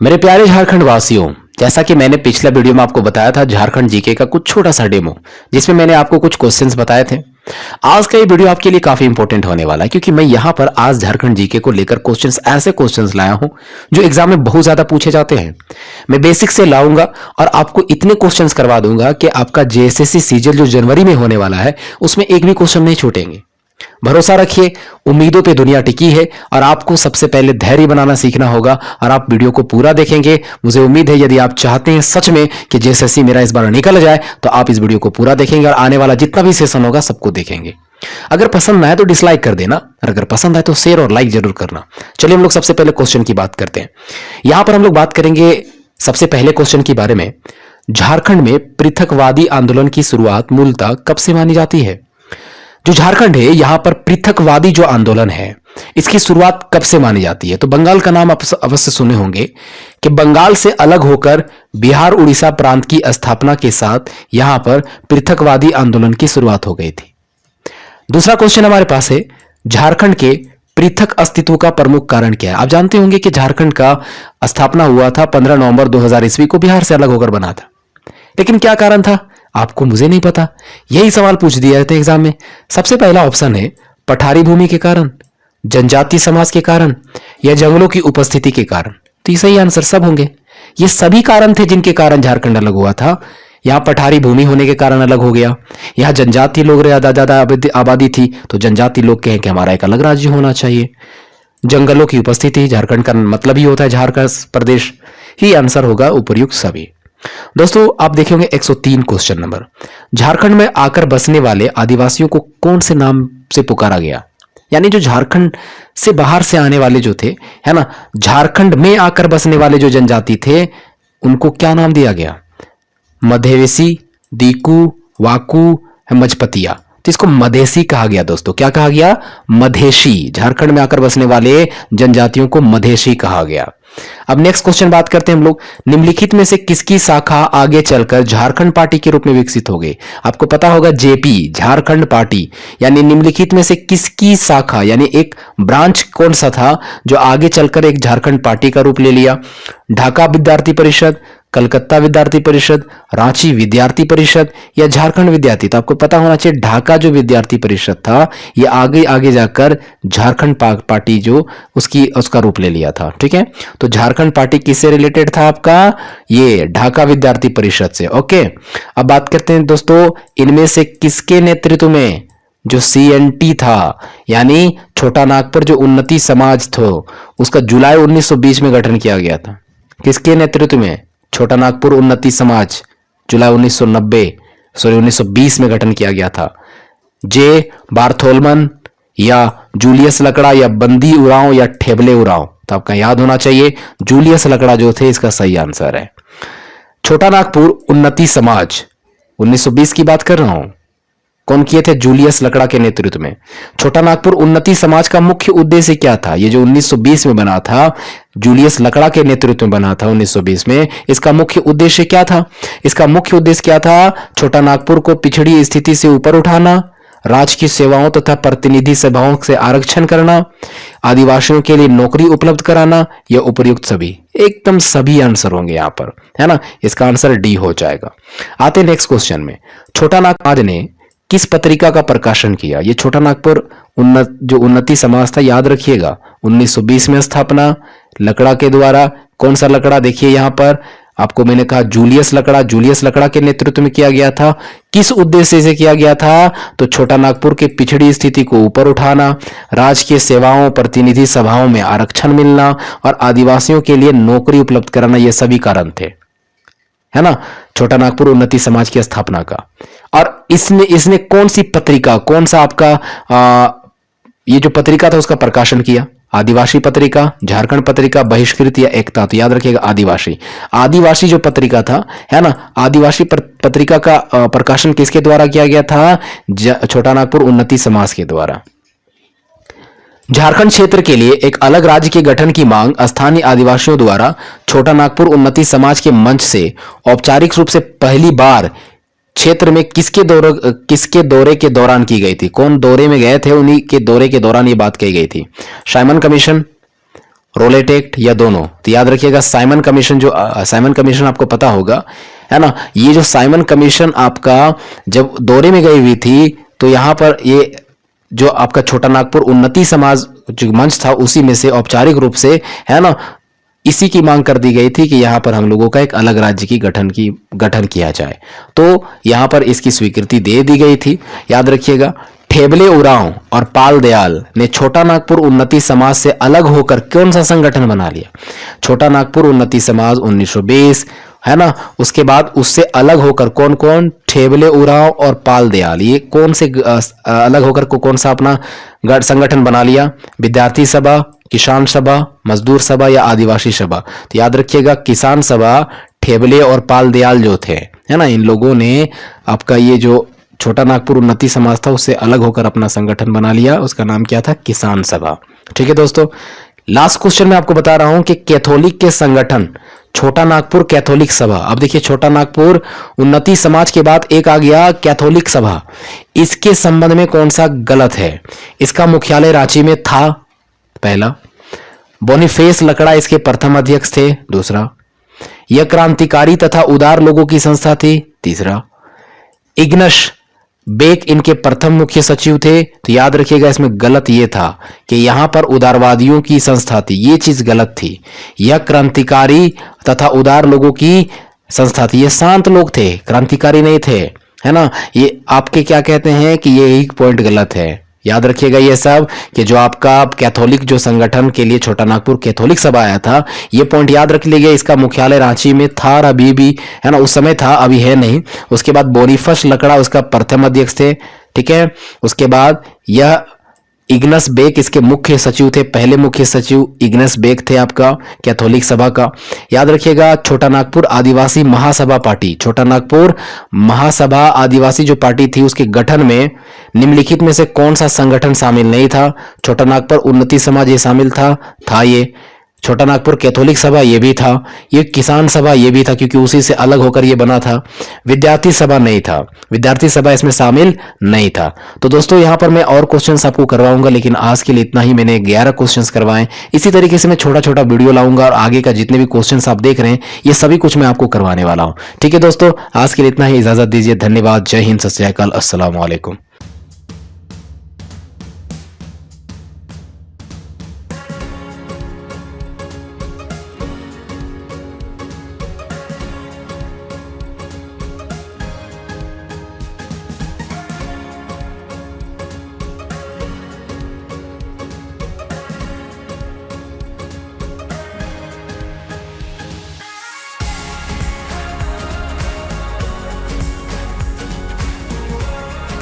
मेरे प्यारे झारखंड वासियों, जैसा कि मैंने पिछला वीडियो में आपको बताया था झारखंड जीके का कुछ छोटा सा डेमो, जिसमें मैंने आपको कुछ क्वेश्चंस बताए थे। आज का ये वीडियो आपके लिए काफी इंपॉर्टेंट होने वाला है, क्योंकि मैं यहां पर आज झारखंड जीके को लेकर क्वेश्चंस, ऐसे क्वेश्चंस लाया हूं जो एग्जाम में बहुत ज्यादा पूछे जाते हैं। मैं बेसिक से लाऊंगा और आपको इतने क्वेश्चंस करवा दूंगा कि आपका जेएसएससी सीजीएल जो जनवरी में होने वाला है उसमें एक भी क्वेश्चन नहीं छूटेंगे। भरोसा रखिए, उम्मीदों पे दुनिया टिकी है और आपको सबसे पहले धैर्य बनाना सीखना होगा और आप वीडियो को पूरा देखेंगे। मुझे उम्मीद है यदि आप चाहते हैं सच में कि जेएसएससी मेरा इस बार निकल जाए तो आप इस वीडियो को पूरा देखेंगे और आने वाला जितना भी सेशन होगा सबको देखेंगे। अगर पसंद ना आए तो डिसलाइक कर देना और अगर पसंद आए तो शेयर और लाइक जरूर करना। चलिए हम लोग सबसे पहले क्वेश्चन की बात करते हैं। यहां पर हम लोग बात करेंगे सबसे पहले क्वेश्चन के बारे में। झारखंड में पृथकवादी आंदोलन की शुरुआत मूलतः कब से मानी जाती है? जो झारखंड है यहां पर पृथकवादी जो आंदोलन है इसकी शुरुआत कब से मानी जाती है? तो बंगाल का नाम आप अवश्य सुने होंगे कि बंगाल से अलग होकर बिहार उड़ीसा प्रांत की स्थापना के साथ यहां पर पृथकवादी आंदोलन की शुरुआत हो गई थी। दूसरा क्वेश्चन हमारे पास है, झारखंड के पृथक अस्तित्व का प्रमुख कारण क्या है? आप जानते होंगे कि झारखंड का स्थापना हुआ था 15 नवंबर 2000 ईस्वी को, बिहार से अलग होकर बना था। लेकिन क्या कारण था? आपको, मुझे नहीं पता। यही सवाल पूछ दिया जाता है एग्जाम में। सबसे पहला ऑप्शन है पठारी भूमि के कारण, जनजाति समाज के कारण या जंगलों की उपस्थिति के कारण। तो ये सही आंसर सब होंगे। ये सभी कारण थे जिनके कारण झारखंड अलग हुआ था। यहां पठारी भूमि होने के कारण अलग हो गया, यहां जनजाति लोग ज्यादा आबादी थी तो जनजाति लोग कहें कि हमारा एक अलग राज्य होना चाहिए। जंगलों की उपस्थिति, झारखंड का मतलब ही होता है झारखंड प्रदेश। ही आंसर होगा उपर्युक्त सभी। दोस्तों आप देखेंगे 103 क्वेश्चन नंबर, झारखंड में आकर बसने वाले आदिवासियों को कौन से नाम से पुकारा गया? यानी जो झारखंड से बाहर से आने वाले जो थे, है ना, झारखंड में आकर बसने वाले जो जनजाति थे उनको क्या नाम दिया गया? मधेसी, दीकू, वाकू, मजपतिया। तो इसको मधेसी कहा गया। दोस्तों क्या कहा गया? मधेसी। झारखंड में आकर बसने वाले जनजातियों को मधेसी कहा गया। अब नेक्स्ट क्वेश्चन बात करते हैं हम लोग, निम्नलिखित में से किसकी शाखा आगे चलकर झारखंड पार्टी के रूप में विकसित हो गई? आपको पता होगा जेपी, झारखंड पार्टी। यानी निम्नलिखित में से किसकी शाखा यानी एक ब्रांच कौन सा था जो आगे चलकर एक झारखंड पार्टी का रूप ले लिया? ढाका विद्यार्थी परिषद, कलकत्ता विद्यार्थी परिषद, रांची विद्यार्थी परिषद या झारखंड विद्यार्थी? तो आपको पता होना चाहिए ढाका जो विद्यार्थी परिषद था ये आगे आगे जाकर झारखंड पार्टी जो उसका रूप ले लिया था। ठीक है, तो झारखंड पार्टी किससे रिलेटेड था? आपका ये ढाका विद्यार्थी परिषद से। ओके, अब बात करते हैं दोस्तों, इनमें से किसके नेतृत्व में जो सीएनटी था यानी छोटा नागपुर जो उन्नति समाज था उसका जुलाई 1920 में गठन किया गया था? किसके नेतृत्व में? छोटा नागपुर उन्नति समाज जुलाई 1920 में गठन किया गया था। जे बार्थोलमन या जूलियस लकड़ा या बंदी उरांव या ठेबले उरांव? तो आपका याद होना चाहिए जूलियस लकड़ा जो थे, इसका सही आंसर है। छोटा नागपुर उन्नति समाज 1920 की बात कर रहा हूं, कौन किए थे? जूलियस लकड़ा के नेतृत्व में। छोटा नागपुर उन्नति समाज का मुख्य उद्देश्य क्या था? ये जो 1920 में बना था, जूलियस लकड़ा के नेतृत्व में बना था 1920 में, इसका मुख्य उद्देश्य क्या था? इसका मुख्य उद्देश्य क्या था? छोटा नागपुर को पिछड़ी स्थिति से ऊपर उठाना, राजकीय सेवाओं तथा प्रतिनिधि सभाओं से आरक्षण करना, आदिवासियों के लिए नौकरी उपलब्ध कराना या उपर्युक्त सभी? एकदम सभी आंसर होंगे यहां पर, है ना। इसका आंसर डी हो जाएगा। आते नेक्स्ट क्वेश्चन में, छोटा नागपुर ने किस पत्रिका का प्रकाशन किया? ये छोटा नागपुर जो उन्नति समाज था, याद रखिएगा 1920 में स्थापना, लकड़ा के द्वारा। कौन सा लकड़ा? देखिए यहां पर आपको मैंने कहा जूलियस लकड़ा, जूलियस लकड़ा के नेतृत्व में किया गया था। किस उद्देश्य से किया गया था? तो छोटा नागपुर के पिछड़ी स्थिति को ऊपर उठाना, राजकीय सेवाओं, प्रतिनिधि सभाओं में आरक्षण मिलना और आदिवासियों के लिए नौकरी उपलब्ध कराना, ये सभी कारण थे, है ना, छोटा नागपुर उन्नति समाज की स्थापना का। और इसने कौन सी पत्रिका, कौन सा आपका ये जो पत्रिका था उसका प्रकाशन किया? आदिवासी पत्रिका, झारखंड पत्रिका, बहिष्कृत या एकता? तो याद रखिएगा आदिवासी। आदिवासी जो पत्रिका था, है ना, आदिवासी पत्रिका का प्रकाशन किसके द्वारा किया गया था? छोटा नागपुर उन्नति समाज के द्वारा। झारखंड क्षेत्र के लिए एक अलग राज्य के गठन की मांग स्थानीय आदिवासियों द्वारा छोटा नागपुर उन्नति समाज के मंच से औपचारिक रूप से पहली बार क्षेत्र में किसके दौरे के दौरान की गई थी? कौन दौरे में गए थे, उन्हीं के दौरे के दौरान ये बात कही गई थी। साइमन कमीशन, रोलेट एक्ट या दोनों? तो याद रखिएगा साइमन कमीशन, जो साइमन कमीशन आपको पता होगा, है ना। ये जो साइमन कमीशन आपका जब दौरे में गई हुई थी, तो यहाँ पर ये जो आपका छोटा नागपुर उन्नति समाज जो मंच था, उसी में से औपचारिक रूप से, है ना, इसी की मांग कर दी गई थी कि यहाँ पर हम लोगों का एक अलग राज्य की गठन किया जाए। तो यहाँ पर इसकी स्वीकृति दे दी गई थी। याद रखिएगा ठेबले उरांव और पाल दयाल ने छोटा नागपुर उन्नति समाज से अलग होकर कौन सा संगठन बना लिया? छोटा नागपुर उन्नति समाज 1920, है ना। उसके बाद उससे अलग होकर कौन कौन? ठेबले उरांव और पाल दयाल। ये कौन से अलग होकर कौन सा अपना संगठन बना लिया? विद्यार्थी सभा, किसान सभा, मजदूर सभा या आदिवासी सभा? तो याद रखिएगा किसान सभा, ठेबले और पाल दयाल जो थे, है ना, इन लोगों ने आपका ये जो छोटा नागपुर उन्नति समाज था उससे अलग होकर अपना संगठन बना लिया। उसका नाम क्या था? किसान सभा। ठीक है दोस्तों, लास्ट क्वेश्चन मैं आपको बता रहा हूं कि कैथोलिक के संगठन छोटा नागपुर कैथोलिक सभा। अब देखिए छोटा नागपुर उन्नति समाज के बाद एक आ गया कैथोलिक सभा। इसके संबंध में कौन सा गलत है? इसका मुख्यालय रांची में था, पहला। बोनीफेस लकड़ा इसके प्रथम अध्यक्ष थे, दूसरा। यह क्रांतिकारी तथा उदार लोगों की संस्था थी, तीसरा। इग्नस बेक इनके प्रथम मुख्य सचिव थे। तो याद रखिएगा इसमें गलत ये था कि यहां पर उदारवादियों की संस्था थी, ये चीज गलत थी। यह क्रांतिकारी तथा उदार लोगों की संस्था थी, ये शांत लोग थे, क्रांतिकारी नहीं थे, है ना। ये आपके क्या कहते हैं कि ये एक पॉइंट गलत है। याद रखिएगा ये सब कि जो आपका कैथोलिक जो संगठन के लिए छोटा नागपुर कैथोलिक सभा आया था, ये पॉइंट याद रख लीजिए। इसका मुख्यालय रांची में था और अभी भी, है ना, उस समय था, अभी है नहीं। उसके बाद बोनीफस लकड़ा उसका प्रथम अध्यक्ष थे, ठीक है। उसके बाद यह इग्नस बेक इसके मुख्य सचिव थे, पहले मुख्य सचिव इग्नस बेक थे आपका कैथोलिक सभा का। याद रखिएगा छोटा नागपुर आदिवासी महासभा पार्टी, छोटा नागपुर महासभा आदिवासी जो पार्टी थी उसके गठन में निम्नलिखित में से कौन सा संगठन शामिल नहीं था? छोटा नागपुर उन्नति समाज ये शामिल था ये। छोटा नागपुर कैथोलिक सभा ये भी था, ये किसान सभा ये भी था क्योंकि उसी से अलग होकर ये बना था। विद्यार्थी सभा नहीं था, विद्यार्थी सभा इसमें शामिल नहीं था। तो दोस्तों यहाँ पर मैं और क्वेश्चंस आपको करवाऊंगा, लेकिन आज के लिए इतना ही। मैंने 11 क्वेश्चंस करवाए। इसी तरीके से मैं छोटा छोटा वीडियो लाऊंगा और आगे का जितने भी क्वेश्चंस आप देख रहे हैं ये सभी कुछ मैं आपको करवाने वाला हूँ। ठीक है दोस्तों, आज के लिए इतना ही। इजाजत दीजिए। धन्यवाद। जय हिंद, सत श्री अकाल, अस्सलाम वालेकुम।